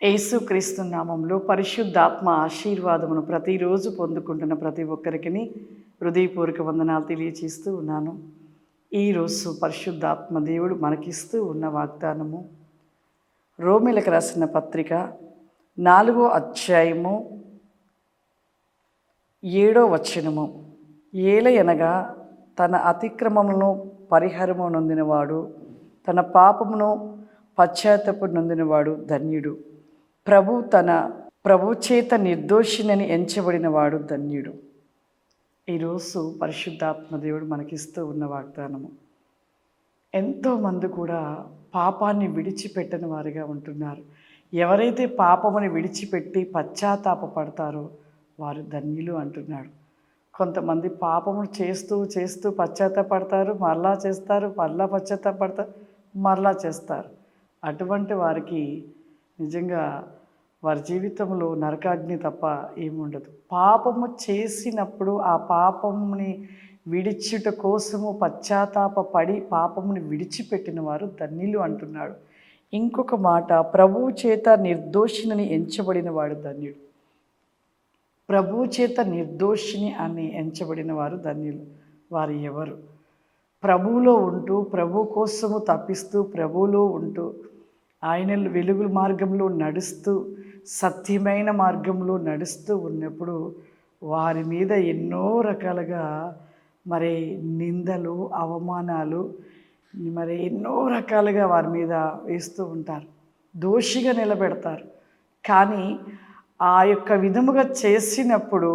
యేసుక్రీస్తు నామంలో పరిశుద్ధాత్మ ఆశీర్వాదమును ప్రతిరోజు పొందుకుంటున్న ప్రతి ఒక్కరికి హృదయపూర్వక వందనాలు తెలియచేస్తూ ఉన్నాను. ఈరోజు పరిశుద్ధాత్మ దేవుడు మనకిస్తూ ఉన్న వాగ్దానము రోమీలకు రాసిన పత్రిక 4వ అధ్యాయము 7వ వచనము. ఏలయనగా తన అతిక్రమములను పరిహారము నొందినవాడు, తన పాపమును పశ్చాత్తాప నొందినవాడు ధన్యుడు. ప్రభు చేత నిర్దోషినని ఎంచబడినవాడు ధన్యుడు. ఈరోజు పరిశుద్ధాత్మ దేవుడు మనకిస్తూ ఉన్న వాగ్దానము. ఎంతోమంది కూడా పాపాన్ని విడిచిపెట్టని వారిగా ఉంటున్నారు. ఎవరైతే పాపముని విడిచిపెట్టి పశ్చాత్తాప పడతారో వారు ధన్యులు అంటున్నాడు. కొంతమంది పాపమును చేస్తూ చేస్తూ పశ్చాత్తాపడతారు, మరలా చేస్తారు, మరలా పశ్చాత్తాపడతారు, మరలా చేస్తారు. అటువంటి వారికి నిజంగా వారి జీవితంలో నరకాగ్ని తప్ప ఏముండదు. పాపము చేసినప్పుడు ఆ పాపముని విడిచుట కోసము పశ్చాత్తాపడి పాపముని విడిచిపెట్టిన వారు ధన్యులు అంటున్నాడు. ఇంకొక మాట, ప్రభువు చేత నిర్దోషిని ఎంచబడిన వాడు ధన్యుడు. ప్రభువు చేత నిర్దోషిని అని ఎంచబడిన వారు ధన్యులు. వారు ఎవరు? ప్రభువులో ఉంటూ ప్రభు కోసము తప్పిస్తూ ప్రభువులో ఉంటూ ఆయన వెలుగు మార్గంలో నడుస్తూ సత్యమైన మార్గంలో నడుస్తూ ఉన్నప్పుడు వారి మీద ఎన్నో రకాలుగా నిందలు, అవమానాలు, ఎన్నో రకాలుగా వారి మీద వేస్తూ ఉంటారు, దోషిగా నిలబెడతారు. కానీ ఆ యొక్క విధముగా చేసినప్పుడు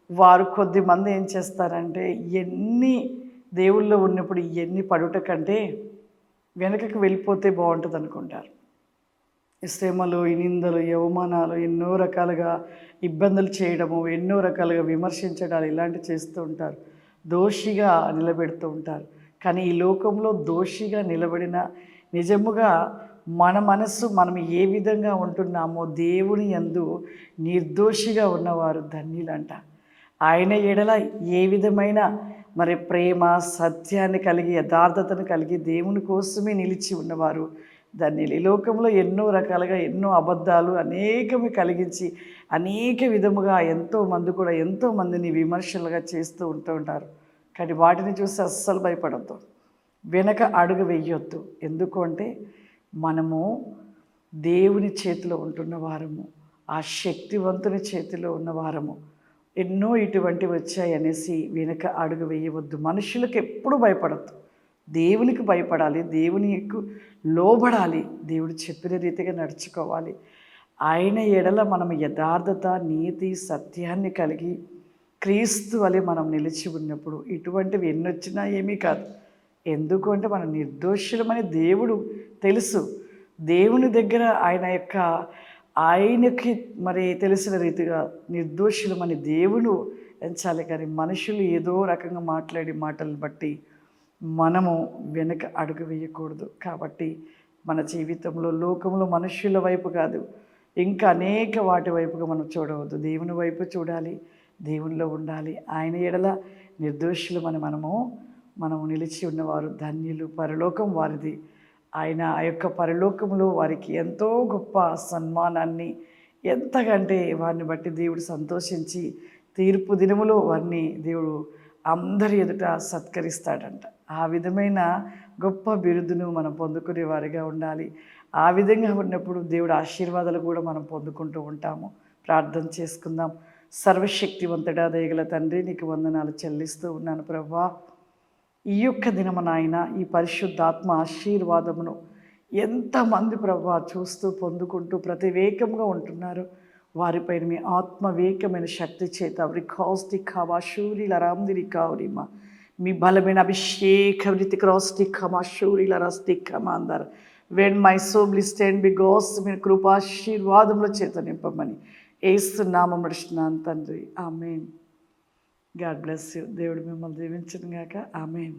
వారు కొద్దిమంది ఏం చేస్తారంటే, ఎన్ని దేవుళ్ళో ఉన్నప్పుడు ఎన్ని పడుట కంటే వెనకకు వెళ్ళిపోతే బాగుంటుంది అనుకుంటారు. ఈ శ్రమలు, ఈ నిందలు, ఈ అవమానాలు, ఎన్నో రకాలుగా ఇబ్బందులు చేయడము, ఎన్నో రకాలుగా విమర్శించడాలు ఇలాంటివి చేస్తూ ఉంటారు. దోషిగా నిలబెడుతూ ఉంటారు. కానీ ఈ లోకంలో దోషిగా నిలబడిన నిజముగా మన మనస్సు మనం ఏ విధంగా ఉంటున్నామో దేవుని యందు నిర్దోషిగా ఉన్నవారు ధన్యులంట. ఆయన ఎడల ఏ విధమైన ప్రేమ, సత్యాన్ని కలిగి, యథార్థతను కలిగి దేవుని కోసమే నిలిచి ఉన్నవారు ధన్యులు. ఈ లోకంలో ఎన్నో రకాలుగా ఎన్నో అబద్ధాలు అనేకమి కలిగించి అనేక విధముగా ఎంతోమందిని విమర్శలుగా చేస్తూ ఉంటారు. కానీ వాటిని చూసి అస్సలు భయపడద్దు, వెనక అడుగు వెయ్యొద్దు. ఎందుకు అంటే మనము దేవుని చేతిలో ఉంటున్న వారము, ఆ శక్తివంతుని చేతిలో ఉన్నవారము. ఎన్నో ఇటువంటివి వచ్చాయనేసి వెనక అడుగు వేయవద్దు. మనుషులకు ఎప్పుడు భయపడద్దు, దేవునికి భయపడాలి, దేవునికి లోబడాలి, దేవుడు చెప్పిన రీతిగా నడుచుకోవాలి. ఆయన ఎడల మనం యథార్థత, నీతి, సత్యాన్ని కలిగి క్రీస్తు వలె మనం నిలిచి ఉన్నప్పుడు ఇటువంటివి ఎన్నొచ్చినా ఏమీ కాదు. ఎందుకు అంటే మనం నిర్దోషులమని దేవుడు తెలుసు. దేవుని దగ్గర ఆయనకి తెలిసిన రీతిగా నిర్దోషులమని దేవుడు ఎంచాలి. కానీ మనుషులు ఏదో రకంగా మాట్లాడి మాటలను బట్టి మనము వెనక అడుగు వేయకూడదు. కాబట్టి మన జీవితంలో లోకంలో మనుషుల వైపు కాదు, ఇంకా అనేక వాటి వైపుగా మనం చూడవద్దు. దేవుని వైపు చూడాలి, దేవునిలో ఉండాలి. ఆయన ఎడల నిర్దోషులమని మనము నిలిచి ఉన్నవారు ధన్యులు. పరలోకం వారిది. ఆయన ఆ యొక్క పరలోకంలో వారికి ఎంతో గొప్ప సన్మానాన్ని, ఎంతకంటే వారిని బట్టి దేవుడు సంతోషించి తీర్పు దినములో వారిని దేవుడు అందరి ఎదుట సత్కరిస్తాడంట. ఆ విధమైన గొప్ప బిరుదును మనం పొందుకునే వారిగా ఉండాలి. ఆ విధంగా ఉన్నప్పుడు దేవుడు ఆశీర్వాదాలు కూడా మనం పొందుకుంటూ ఉంటాము. ప్రార్థన చేసుకుందాం. సర్వశక్తివంతుడా, దయగల తండ్రి, నీకు వందనాలు చెల్లిస్తూ ఉన్నాను ప్రభువా. ఈ యొక్క దినము నాయన, ఈ పరిశుద్ధాత్మ ఆశీర్వాదమును ఎంతమంది ప్రభువా చూస్తూ పొందుకుంటూ ప్రతివేకంగా ఉంటున్నారు. వారిపైన మీ ఆత్మవేకమైన శక్తి చేత రికాస్టి ఖావా షూరిల రామ్దిరి కావరిమా, మీ బలమైన అభిషేక వృత్తి క్రాస్టి ఖమా షూరిల రస్తి ఖమాందర్ వెన్ మై సోబ్లి స్టాండ్ బికాస్ మీరు కృపాశీర్వాదముల చేత నింపమని యేసు నామమున నడుస్తున్నాను తండ్రి. ఆమేన్. God bless you. దేవుడు మిమ్మల్ని దీవించును గాక. ఆమేన్.